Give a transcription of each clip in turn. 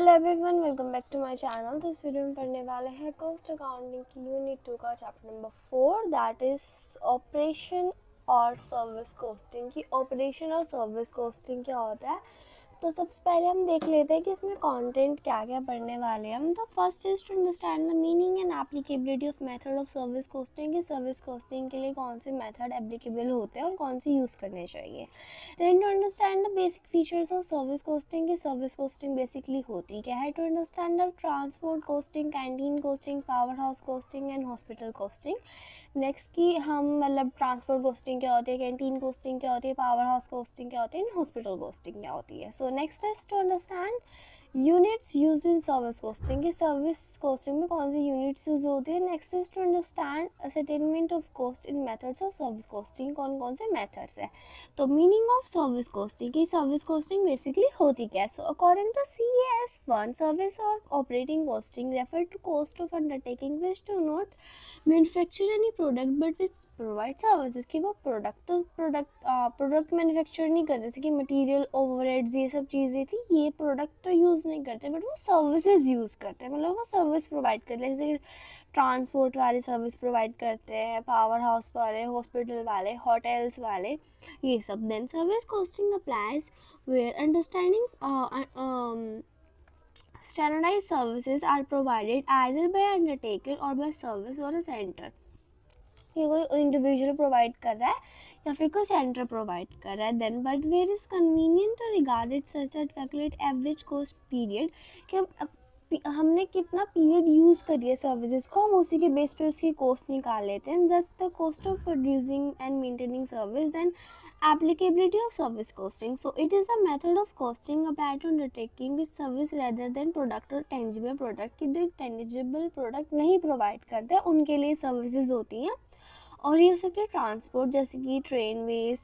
Hello everyone, welcome back to my channel. तो इस video में पढ़ने वाले हैं कॉस्ट अकाउंटिंग की यूनिट 2 का chapter number 4, that is operation और सर्विस कॉस्टिंग की। ऑपरेशन और सर्विस कॉस्टिंग क्या होता है, तो सबसे पहले हम देख लेते हैं कि इसमें कंटेंट क्या क्या पढ़ने वाले हैं हम। तो first is to understand the meaning and applicability of method of service costing की सर्विस कॉस्टिंग के लिए कौन से मेथड एप्लीकेबल होते हैं और कौन से यूज़ करने चाहिए। Then to understand the basic features of service costing की सर्विस कॉस्टिंग बेसिकली होती क्या है। To understand the transport costing, canteen costing, power house costing and hospital costing. Next की हम मतलब ट्रांसपोर्ट कॉस्टिंग क्या होती है, कैंटीन कॉस्टिंग क्या होती है, पावर हाउस कॉस्टिंग क्या होती है, हॉस्पिटल कॉस्टिंग क्या होती है। So next is to understand units use in service costing की सर्विस कॉस्टिंग में कौन सी यूनिट्स यूज होती है। Next is to understand ascertainment of cost in methods of service costing, कौन कौन से मेथड्स है। तो मीनिंग ऑफ सर्विस कॉस्टिंग की सर्विस कॉस्टिंग बेसिकली होती क्या है। So according to CAS1, service और operating costing refer to cost of undertaking which do not manufacture any product but which provide services की वो प्रोडक्ट मैन्युफैक्चर नहीं करते, जैसे कि मटेरियल, ओवरहेड्स, ये सब चीज़ें थी, ये प्रोडक्ट तो यूज़ नहीं करते बट वो सर्विसेज यूज़ करते हैं, मतलब वो सर्विस प्रोवाइड करते हैं। जैसे ट्रांसपोर्ट वाले सर्विस प्रोवाइड करते हैं, पावर हाउस वाले, हॉस्पिटल वाले, होटल्स वाले, ये सब। Then service costing applies where understanding standardized services are provided either by undertaker or by service or a center। ये कोई इंडिविजुअल प्रोवाइड कर रहा है या फिर कोई सेंटर प्रोवाइड कर रहा है। Then but where is convenient to regarded such that calculate average cost period, कि हमने कितना पीरियड यूज़ करी है सर्विसेज को, हम उसी के बेस पे उसकी कॉस्ट निकाल लेते हैं। That's the cost of producing and maintaining service. Then applicability of service costing, so it is a method of costing applied to undertaking with service rather than product or tangible product, कि जो tangible product नहीं provide करते उनके लिए services होती हैं। और ये हो सकते हैं ट्रांसपोर्ट, जैसे कि train ways,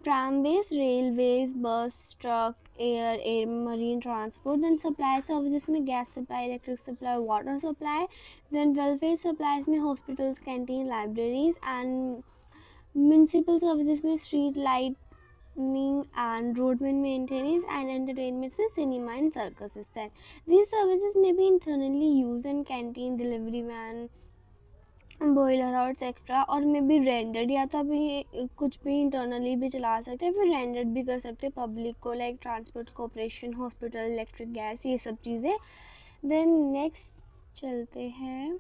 tram ways, railways, bus, truck, air marine transport. Then supply services में gas supply, electric supply, water supply. Then welfare supplies में hospitals, canteen, libraries. And municipal services में street lightning and roadman maintenance. And entertainments में cinema and circuses. Then these services may be internally used in canteen, delivery van, boiler और etcetera, और may be rendered, या तो अभी कुछ भी internally भी चला सकते हैं, फिर रेंडर्ड भी कर सकते हैं पब्लिक को, like transport corporation, hospital, electric, gas, ये सब चीज़ें। देन नेक्स्ट चलते हैं,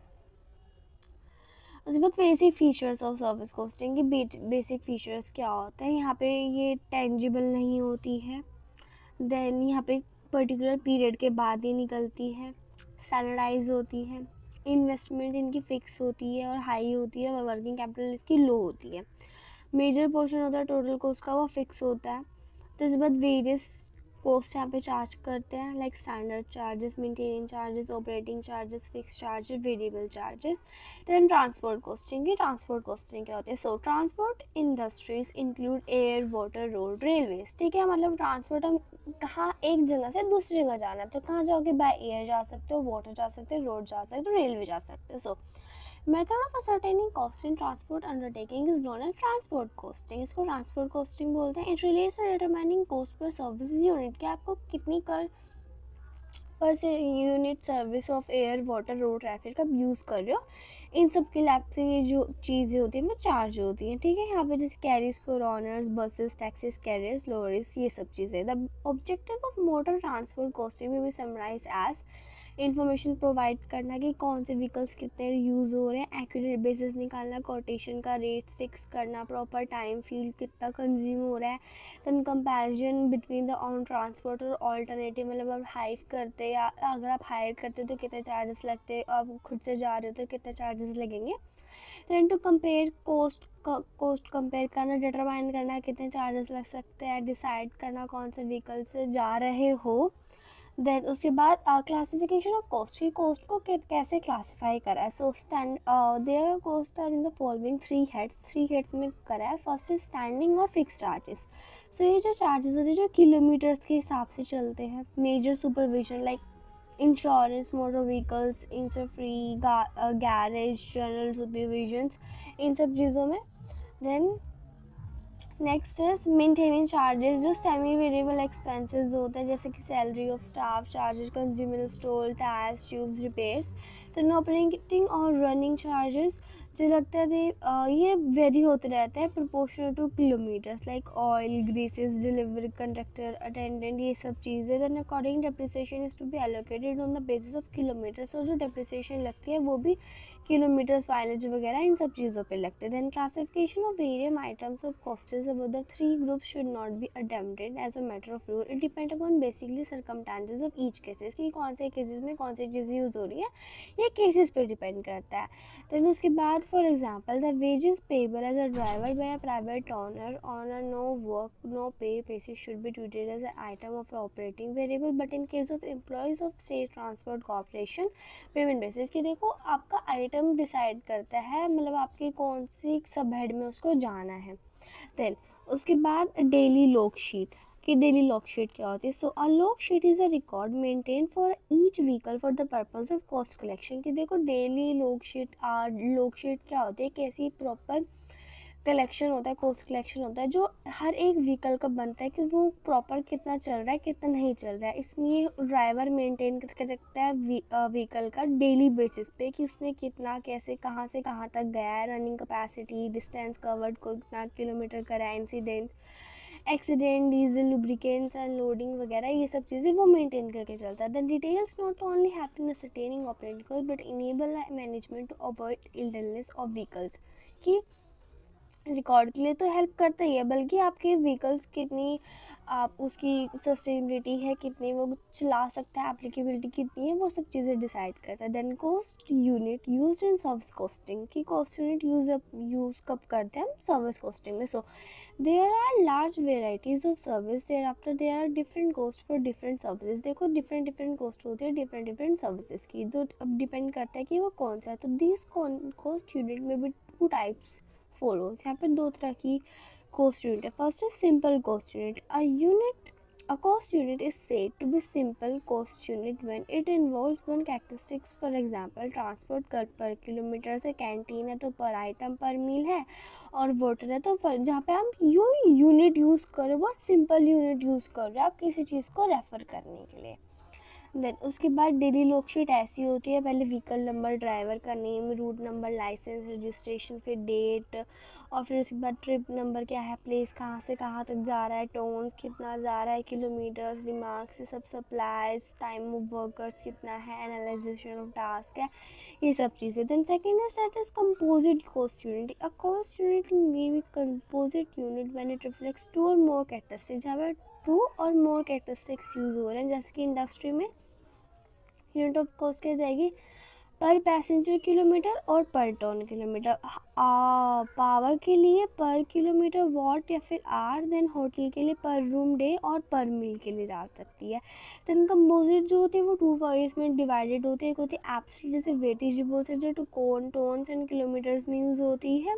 उसके बाद basic features of service costing की। बेसिक फीचर्स क्या होते हैं, यहाँ पे ये टेंजिबल नहीं होती है। देन यहाँ पे पर्टिकुलर पीरियड के बाद ही निकलती है, स्टैंडर्डाइज होती है, इन्वेस्टमेंट इनकी फिक्स होती है और हाई होती है, और वर्किंग कैपिटल इसकी लो होती है। मेजर पोर्शन होता है टोटल कॉस्ट का, वो फिक्स होता है। तो इसके बाद वेरियस कॉस्ट यहाँ पे चार्ज करते हैं, like standard charges, maintenance charges, operating charges, fix charges, variable charges. Then transport costing की। ट्रांसपोर्ट कॉस्टिंग क्या होती है। So transport industries include air, water, road, railways. ठीक है, मतलब ट्रांसपोर्ट हम कहाँ एक जगह से दूसरी जगह जाना है तो कहाँ जाओगे, बाय एयर जा सकते हो, वाटर जा सकते हो, रोड जा सकते हो, रेलवे जा सकते हो। सो method of ascertaining cost in transport undertaking is known as transport costing। इसको ट्रांसपोर्ट कॉस्टिंग बोलते हैं। It relates to determining cost per service unit, कि आपको कितनी पर से unit service of air, water, road, traffic का यूज़ कर रहे हो, इन सब के लैब से ये जो चीज़ें होती हैं वो चार्ज होती हैं। ठीक है, यहाँ पे जैसे carries for honours, buses, taxis, carriers, lorries, ये सब चीज़ें। The objective of motor transport costing में भी समराइज एज इन्फॉर्मेशन प्रोवाइड करना कि कौन से व्हीकल्स कितने यूज़ हो रहे हैं, एक्यूरेट बेसिस निकालना, कोटेशन का रेट्स फिक्स करना, प्रॉपर टाइम, फ्यूल कितना कंज्यूम हो रहा है। Then comparison between the own transport और ऑल्टरनेटिव, मतलब आप हाइव करते या अगर आप हायर करते तो कितने चार्जेस लगते, आप खुद से जा रहे हो तो कितने चार्जेस लगेंगे। Then to compare cost compare करना, डिटरमाइन करना कितने चार्जेस लग सकते हैं, डिसाइड करना कौन से व्हीकल से जा रहे हो। देन उसके बाद क्लासिफिकेशन ऑफ कॉस्ट, की कॉस्ट को कैसे क्लासीफाई करा है। So there cost are in the following three heads में करा है। फर्स्ट इज स्टैंडिंग और फिक्स चार्जेस। सो ये जो चार्जेस होते हैं जो किलोमीटर्स के हिसाब से चलते हैं। Major supervision like insurance, motor vehicles, insure free, garage, general supervisions, इन सब चीज़ों में। Then next is maintenance charges, जो सेमी वेरिएबल एक्सपेंसेस होते हैं जैसे कि salary of staff, charges consumer store, tyres, tubes, repairs. तो ऑपरेटिंग और रनिंग चार्जेस जो लगता है ये वेरी होते रहते हैं proportional to kilometres, like oil, greases, delivery conductor, attendant, ये सब चीज़ें। Then according depreciation is to be allocated on the basis of kilometres, और जो डेप्रिसिएशन लगती है वो भी किलोमीटर्स, माइलेज वगैरह इन सब चीज़ों पे लगते हैं। Then classification of various items of costage about the three groups should not be attempted as a matter of rule. It depend upon basically circumstances of each cases, कि कौन से केसेस में कौन सी चीज़ यूज़ हो रही है, ये केसेस पे डिपेंड करता है। देन उसके बाद for example the wages payable as a driver by a private owner on a no work no pay basis should be treated as a item of operating variable, but in case of employees of state transport corporation payment basis, कि देखो आपका item decide करता है, मतलब आपकी कौन सी सब head में उसको जाना है। देन उसके बाद डेली लॉग शीट, कि डेली लॉग शीट क्या होती है। So a log sheet is a record maintain for each vehicle for the purpose of cost collection, कि देखो डेली लॉग शीट क्या होती है, कैसी प्रॉपर कलेक्शन होता है, कोस्ट कलेक्शन होता है जो हर एक व्हीकल का बनता है, कि वो प्रॉपर कितना चल रहा है कितना नहीं चल रहा है। इसमें ये ड्राइवर मेंटेन करके रखता है व्हीकल का डेली बेसिस पे, कि उसने कितना कैसे कहाँ से कहाँ तक गया है, रनिंग कैपेसिटी, डिस्टेंस कवर्ड को कितना किलोमीटर करा है, एक्सीडेंट, डीजल, लुब्रिकेंट्स, अनलोडिंग वगैरह, ये सब चीज़ें वो मेंटेन करके चलता है। The details not only help in ascertaining operating cost but enable management to avoid idleness of vehicles, कि रिकॉर्ड के लिए तो हेल्प करता ही है, बल्कि आपके व्हीकल्स कितनी, आप उसकी सस्टेनेबिलिटी है कितनी, वो चला सकता है, एप्लीकेबिलिटी कितनी है, वो सब चीज़ें डिसाइड करता है। Then cost unit use in service costing, की कॉस्ट यूनिट यूज़ कब करते हैं हम सर्विस कॉस्टिंग में। So there are large varieties of service, thereafter there are different cost for different services. देखो डिफरेंट डिफरेंट कॉस्ट होती है different different services की, जो अब डिपेंड करता है कि वो कौन सा है। तो दिस कॉस्ट यूनिट में भी टू टाइप्स फॉलोज, यहाँ पे दो तरह की कॉस्ट यूनिट है। फर्स्ट है simple cost unit. A cost unit is said to be simple cost unit when it involves one characteristics, for example transport cut per kilometer से कैंटीन है तो पर आइटम पर मील है, और वाटर है तो जहाँ पे हम यूनिट यूज़ कर रहे हो, बहुत सिंपल यूनिट यूज़ कर रहे हो आप किसी चीज़ को रेफ़र करने के लिए। देन उसके बाद डेली लॉग शीट ऐसी होती है, पहले व्हीकल नंबर, ड्राइवर का name, route number, licence, registration, फिर डेट, और फिर उसके बाद ट्रिप नंबर क्या है, प्लेस कहाँ से कहाँ तक जा रहा है, टोन कितना जा रहा है, किलोमीटर्स, रिमार्क्स, ये सब, सप्लाईज, टाइम ऑफ वर्कर्स कितना है, एनालाइजेशन ऑफ टास्क है, ये सब चीज़ें। Then second is that is composite cost unit. A cost unit may be composite unit when it reflects two और मोर कैरेक्टरिस्टिक्स, जहाँ पर टू और मोर कैरेक्टरिस्टिक्स यूज़ हो रहे हैं, जैसे कि इंडस्ट्री में यूनिट ऑफ कॉस्ट क्या जाएगी, पर पैसेंजर किलोमीटर और पर टन किलोमीटर। पावर के लिए पर किलोमीटर वॉट या फिर आर। देन होटल के लिए पर रूम डे और पर मील के लिए जा सकती है। देन कंपोजिट जो होती है वो टू वॉइस में डिवाइडेड होती है, एक होती है एब्सोल्यूट जैसे वेटेज बोल सकते, जो टू टोन्स एंड किलोमीटर्स में यूज़ होती है।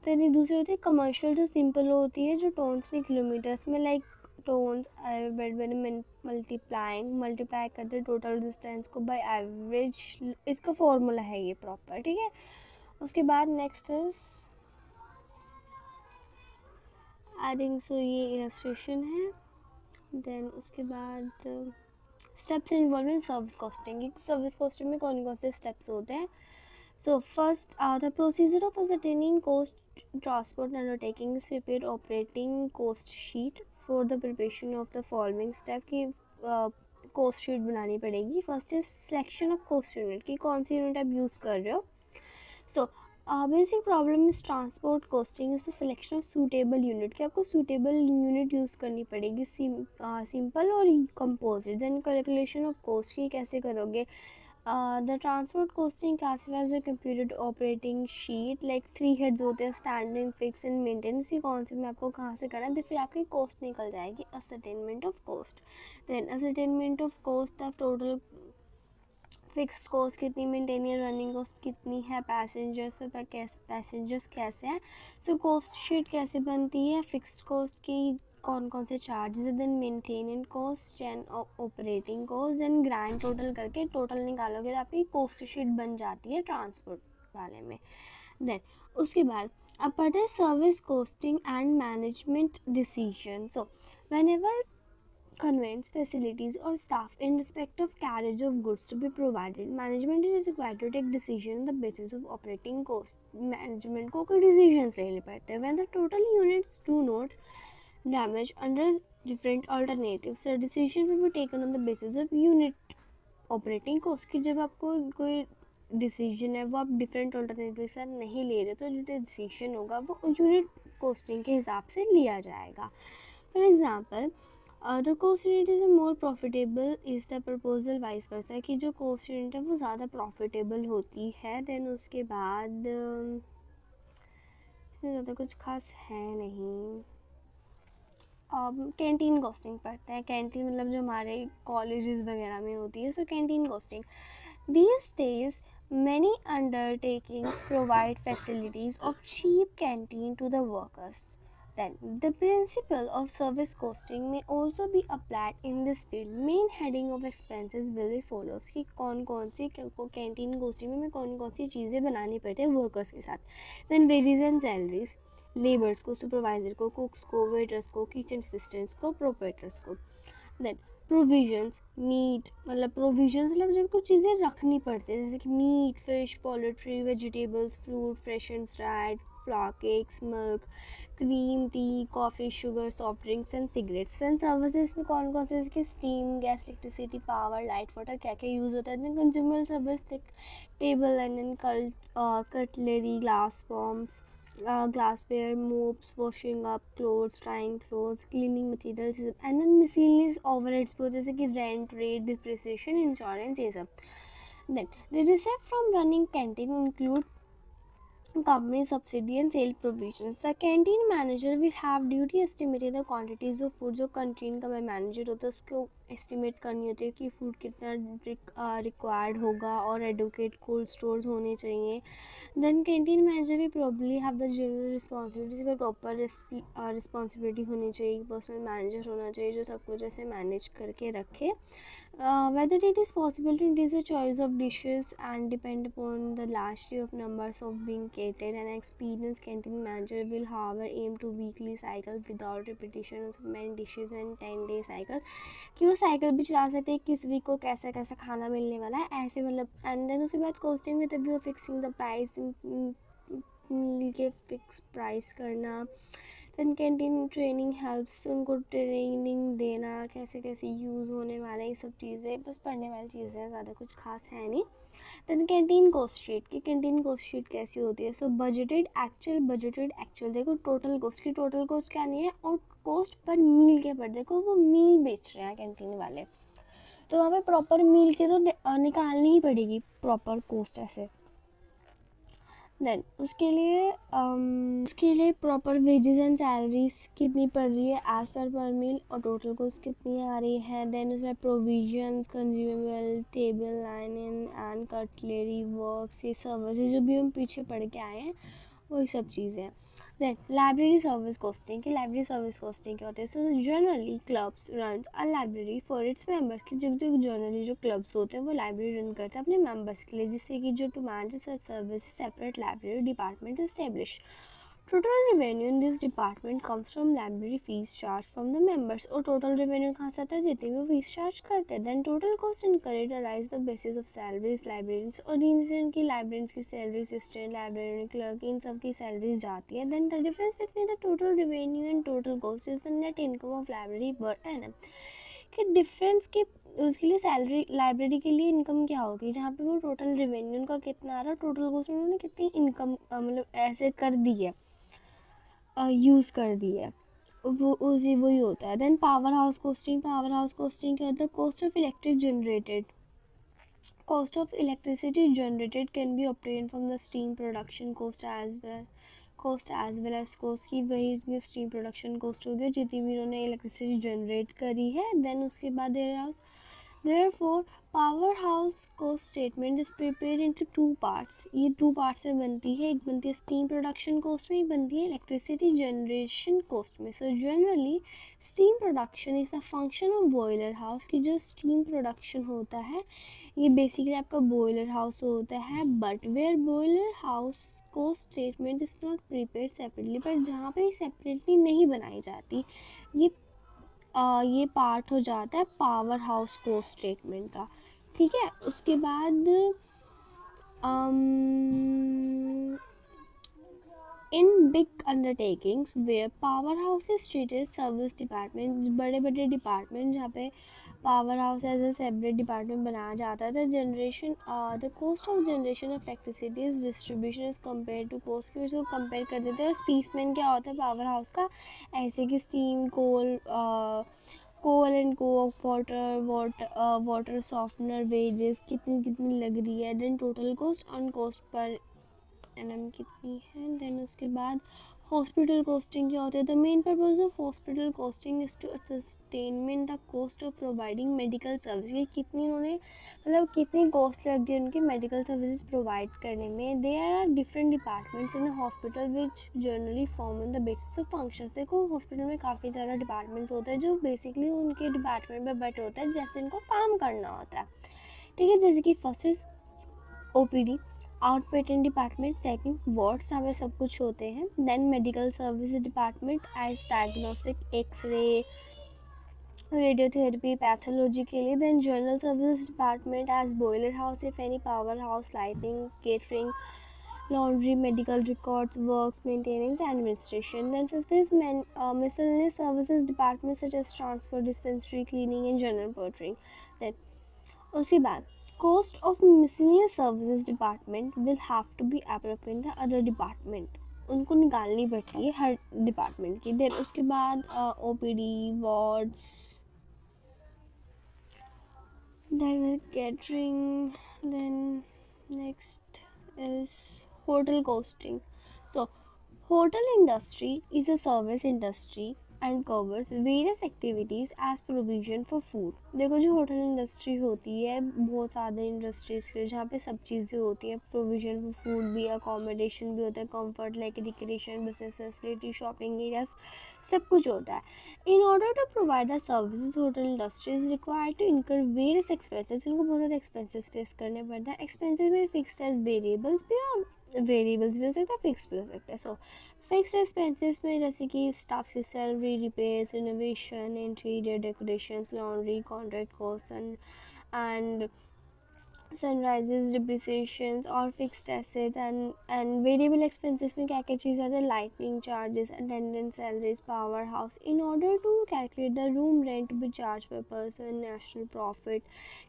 देन दूसरी होती है कमर्शियल, जो सिंपल होती है, जो टोन्स नहीं किलोमीटर्स में, लाइक टोन्स मल्टीप्लाई करते टोटल डिस्टेंस को बाय एवरेज, इसका फॉर्मूला है ये प्रॉपर, ठीक है। उसके बाद next is I think so ये इलस्ट्रेशन है। देन उसके बाद steps involve in service costing, service costing में कौन कौन से स्टेप्स होते हैं। So first, the procedure of ascertaining cost transport undertaking is prepare operating cost sheet for the preparation of the following step, की cost sheet बनानी पड़ेगी। First is selection of cost unit, की कौन सी यूनिट आप use कर रहे हो। So basic problem is transport costing is the selection of suitable unit, कि आपको सूटेबल यूनिट यूज़ करनी पड़ेगी, सिंपल और composite. Then calculation of cost की कैसे करोगे। The transport costing classifies the computed operating sheet, like three heads होते हैं, स्टैंडिंग, फिक्स एंड मेंटेनेंस, की कौन से में आपको कहाँ से करना है, फिर आपकी कॉस्ट निकल जाएगी, ascertainment of cost. Then ascertainment of cost the total fixed cost कितनी, मेंटेनियर रनिंग कॉस्ट कितनी है, पैसेंजर्स पे पैसेंजर्स कैसे हैं। सो कॉस्ट शीट कैसे बनती है, फिक्स्ड कॉस्ट की कौन कौन से चार्जेस है, then maintenance cost and operating cost, then grand total करके टोटल निकालोगे तो आपकी कॉस्ट शीट बन जाती है ट्रांसपोर्ट वाले में। देन उसके बाद अब पढ़ते हैं service costing and management decision. So whenever conveyance facilities or staff in respect of carriage of goods to be provided, management is required to take decision on the basis of operating cost. Management को कोई decisions लेने पड़ते हैं. When the total units do not damage under different alternatives, the decision will be taken on the basis of unit operating cost. कि जब आपको कोई decision है वो आप डिफरेंट ऑल्टरनेटिव से नहीं ले रहे तो जो डिसीजन होगा वो यूनिट कॉस्टिंग के हिसाब से लिया जाएगा. For example the cost unit is more profitable is the proposal vice versa कि जो कॉस्ट यूनिट है वो ज़्यादा प्रॉफिटेबल होती है. देन उसके बाद इसमें ज़्यादा कुछ खास है नहीं. कैंटीन कॉस्टिंग पढ़ते हैं. कैंटीन मतलब जो हमारे कॉलेजेस वगैरह में होती है. So canteen costing these days many undertakings provide facilities of cheap canteen to the workers. Then the principle of service costing may also be applied in this field. Main heading of expenses will be follows कि कौन कौन सी canteen costing में कौन कौन सी चीज़ें बनानी पड़ती है वर्कर्स के साथ. Then wages and salaries, labours को, सुपरवाइजर को, कुक्स को, वेटर्स को, किचन असिस्टेंट्स को, प्रोपरेटर्स को. देन प्रोविजंस, मीट मतलब प्रोविजंस मतलब जब कुछ चीज़ें रखनी पड़ती है जैसे कि meat, fish, poultry, vegetables, fruit, fresh and dried, flour cakes, milk, cream, tea, coffee, sugar, soft drinks and cigarettes. And services में कौन कौन से जैसे कि steam, gas, electricity, power, light, water क्या क्या यूज़ होता है. Then consumer service like table and cutlery, glass forms, glassware, mops, washing up clothes, drying clothes, cleaning materials, and then miscellaneous overheads वो जैसे कि rent, rate, depreciation, insurance ये सब. Then the receipt from running canteen include company subsidy and sale provisions. The canteen manager will have duty estimate the quantities of food. जो canteen का manager होता है उसको एस्टिमेट करनी होती है कि फ़ूड कितना रिक्वायर्ड होगा और एडुकेट कोल्ड स्टोर्स होने चाहिए. देन कैंटीन मैनेजर भी probably have the general responsibilities पर प्रॉपर रिस्पॉन्सिबिलिटी होनी चाहिए. पर्सनल मैनेजर होना चाहिए जो सब कुछ ऐसे मैनेज करके रखे. Whether it is possible to increase the choice of dishes and depend upon the large of numbers of being catered. An experienced canteen manager will however aim to weekly cycle without repetition of many dishes and 10-day cycle कि वो cycle भी चला सकते हैं किस week को कैसा कैसा खाना मिलने वाला है ऐसे मतलब. एंड देन उसके बाद costing with view fixing the price मिल के फिक्स प्राइस करना. देन कैंटीन ट्रेनिंग हेल्प्स उनको ट्रेनिंग देना कैसे कैसे यूज़ होने वाला ये सब चीज़ें बस पढ़ने वाली चीज़ें हैं. ज़्यादा कुछ खास है नहीं. देन कैंटीन कॉस्ट शीट की कैंटीन कॉस्ट शीट कैसी होती है. सो बजटेड एक्चुअल देखो टोटल कॉस्ट की टोटल कॉस्ट क्या नहीं है और कॉस्ट पर मील के पर देखो वो मील बेच रहे हैं कैंटीन वाले तो वहाँ पे प्रॉपर मील की तो निकालनी ही पड़ेगी प्रॉपर कॉस्ट ऐसे. देन उसके लिए प्रॉपर वेजेस एंड सैलरीज कितनी पड़ रही है एज पर मील और टोटल कॉस्ट कितनी आ रही है. देन उसमें provisions, consumable, table, lining and cutlery, works ये सर्विसेज जो भी हम पीछे पढ़ के आए हैं वही सब चीज़ें हैं. देन लाइब्रेरी सर्विस कॉस्टिंग की लाइब्रेरी सर्विस कॉस्टिंग क्या होती है. So generally clubs run a library for its members कि जो जनरली जो क्लब्स होते हैं वो लाइब्रेरी रन करते हैं अपने मेंबर्स के लिए जिससे कि जो to manage such service separate library department establish. Total revenue in this department comes from library fees charge from the members और टोटल रेवेन्यू कहाँ से आता है जितने भी फीस चार्ज करते हैं. Then total cost incurred arise the basis of salaries librarians और इनसे उनकी लाइब्रेरियंस की सैलरी असिस्टेंट लाइब्रेरी क्लर्क इन सब की सैलरीज जाती है. Then the difference between the total revenue and total cost is the net income of library per annum कि डिफरेंस के उसके लिए सैलरी लाइब्रेरी के लिए इनकम क्या होगी जहाँ पे वो टोटल रेवेन्यू उनका कितना आ रहा है टोटल कॉस्ट उन्होंने कितनी इनकम मतलब ऐसे कर दी है यूज़ कर दी है वो उसी वही होता है. देन पावर हाउस कॉस्टिंग क्या होता है. Cost of electric generated cost of electricity generated can be obtained from the steam production cost as well as cost की वही steam production cost हो गया जितनी भी उन्होंने इलेक्ट्रिसिटी जनरेट करी है. देन उसके बाद therefore power house cost statement is prepare into two parts. ये टू पार्ट्स में बनती है. एक बनती है स्टीम प्रोडक्शन कॉस्ट में एक बनती है इलेक्ट्रिसिटी जनरेशन कॉस्ट में. So generally steam production is the function of boiler house की जो स्टीम प्रोडक्शन होता है ये बेसिकली आपका बॉयलर हाउस होता है, but where boiler house cost statement is not prepare separately, पर जहाँ पे सेपरेटली नहीं बनाई जाती, ये ये पार्ट हो जाता है पावर हाउस कोस्ट स्टेटमेंट का, ठीक है। उसके बाद in big undertakings where power house is treated service department, बड़े बड़े डिपार्टमेंट जहाँ पे power house as a separate department बनाया जाता है, the cost of generation of electricity is distribution is compare to cost की वजह से कंपेयर कर देते हैं। और स्पीसमैन क्या होता है पावर हाउस का, ऐसे कि steam, coal and coke, water softener, wages कितनी कितनी लग रही है, then total cost on cost per annum कितनी है। देन उसके बाद हॉस्पिटल कॉस्टिंग क्या होता है, the main purpose of hospital costing is to ascertainment the cost of providing medical service, ये कितनी उन्होंने मतलब कितनी कॉस्ट लगती है उनकी मेडिकल सर्विसेज प्रोवाइड करने में। There are different departments in hospital which generally form on the basis of functions. देखो हॉस्पिटल में काफ़ी ज़्यादा डिपार्टमेंट्स होते हैं जो बेसिकली उनके डिपार्टमेंट पर बैठे होते हैं जैसे उनको काम करना होता है, ठीक है। जैसे कि first is OPD, outpatient department, second wards, यहाँ पे सब कुछ होते हैं। Then medical service department as diagnostic, x-ray, radiotherapy, pathology के लिए। Then general service department as boiler house if any, power house, lighting, catering, laundry, medical records, works, maintenance, administration. Then fifth is miscellaneous services department such as transport, dispensary, cleaning and general portering. Then उसके बाद cost of miscellaneous services department will have to be appropriate the other department, उनको निकालनी पड़ती है हर department की। Then उसके बाद OPD, wards, then catering, then next is hotel costing. So hotel industry is a service industry and covers various activities as provision for food. देखो जो hotel industry होती है बहुत सारे इंडस्ट्रीज़ के जहाँ पे सब चीज़ें होती हैं, प्रोविजन फॉर फूड भी, अकोमोडेशन भी होता है, comfort like recreation, business facility, shopping areas, सब कुछ होता है। In order to provide the services hotel industry is required to incur various expenses, उनको बहुत ज़्यादा एक्सपेंसेस फेस करने पड़ते हैं। एक्सपेंसेस में फिक्स्ड एज वेरिएबल्स भी और वेरिएबल्स भी हो सकता है, फिक्स भी हो सकता है। सो फिक्स एक्सपेंसेस में जैसे कि स्टाफ की salary, repairs, renovation, interior decorations, laundry, contract cost and sundries, depreciations और fixed asset and variable expenses में क्या क्या चीज़ आती है, lightning charges, attendance salaries, power house. In order to calculate the room rent to be charge per person, national profit,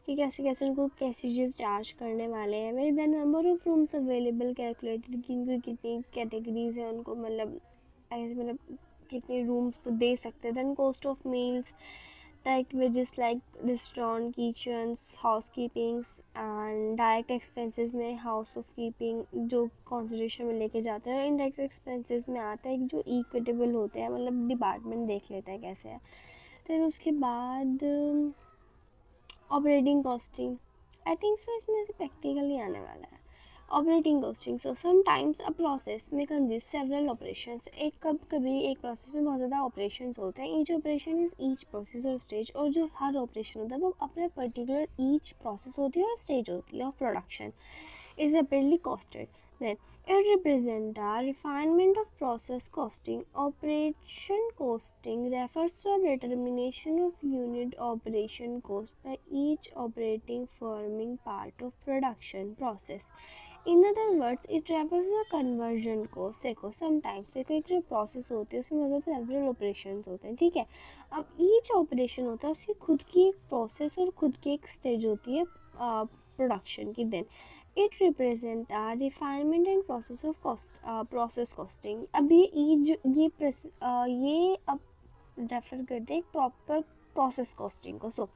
कि कैसे कैसे उनको कैसी चीज़ चार्ज करने वाले हैं। Very the number of rooms available calculated, कि उनकी कितनी कैटेगरीज है, उनको मतलब ऐसे मतलब कितने रूम्स वो दे सकते हैं। Then cost of meals, direct wages like restaurant, kitchens, housekeepings and direct expenses में हाउस ऑफ कीपिंग जो कंसिडरेशन में लेके जाते हैं। और इनडायरेक्ट एक्सपेंसेस में आता है जो इक्विटेबल होते हैं, मतलब डिपार्टमेंट देख लेता है कैसे है। फिर उसके बाद operating costing, I think so इसमें से प्रैक्टिकली आने वाला है। Operating costing, so sometimes a process में कंसिस्ट सेवरल ऑपरेशंस, कभी एक प्रोसेस में बहुत ज़्यादा ऑपरेशंस होते हैं। Each operation is each process और स्टेज, और जो हर ऑपरेशन होता है वो अपने पर्टिकुलर ईच प्रोसेस होती है और स्टेज होती है of production is separately costed. Then it represents a refinement of process costing. Operation costing refers to a determination of unit operation cost by each operating forming part of production process. In other words, it refers to a conversion cost. देखो sometimes देखो एक जो process होती है उसमें मतलब several operations होते हैं, ठीक है। अब ईच ऑपरेशन होता है उसकी खुद की एक प्रोसेस और खुद की एक स्टेज होती है प्रोडक्शन की। Then it represent a refinement and process of process costing. अब ये अब रेफर करते हैं एक प्रॉपर प्रोसेस कॉस्टिंग को। So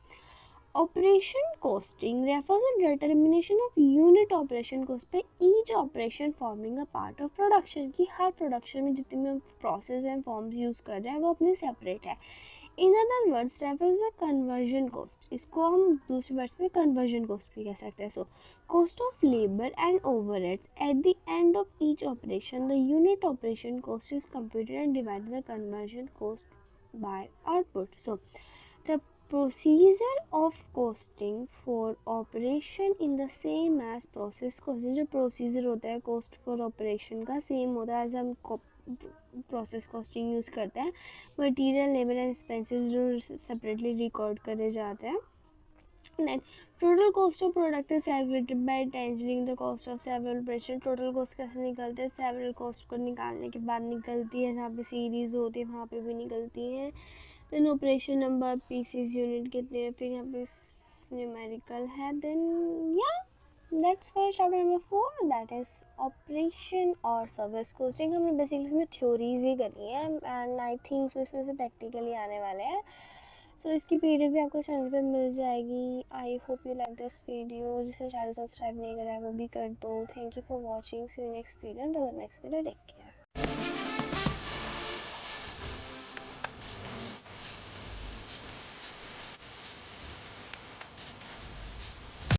operation costing refers to determination of unit operation cost per each operation forming a part of production, की हर production में जितने भी प्रोसेस एंड फॉर्म्स यूज़ कर रहे हैं वो अपने सेपरेट है। In other words refers the conversion cost, इसको हम दूसरे वर्ड्स में कन्वर्जन कॉस्ट भी कह सकते हैं। So cost of labour and overheads at the end of each operation, the unit operation cost is computed and divided the conversion cost by output. So the procedure of costing for operation in the same as process costing. जो procedure होता है cost for operation का same होता है as हम process costing use करते हैं। Material, labour and expenses जो सेपरेटली रिकॉर्ड करे जाते हैं। Then total cost of product is calculated by cancelling the cost of several operation। total cost कैसे निकलते हैं? several cost को निकालने के बाद निकलती है, जहाँ पे सीरीज होती है वहाँ पे भी निकलती है। then operation number, pieces unit कितने हैं, फिर यहाँ पे numerical है। then yeah, that's for chapter number 4, that is operation और service costing। हमने बेसिकली इसमें थ्योरीज ही करी है एंड आई थिंक सो इसमें से प्रैक्टिकली आने वाले हैं। सो इसकी पीडीएफ भी आपको चैनल पे मिल जाएगी। I hope you like this video. जिसने चैनल सब्सक्राइब नहीं करा है वो भी कर दो। Thank you for watching. See you next video. Take care.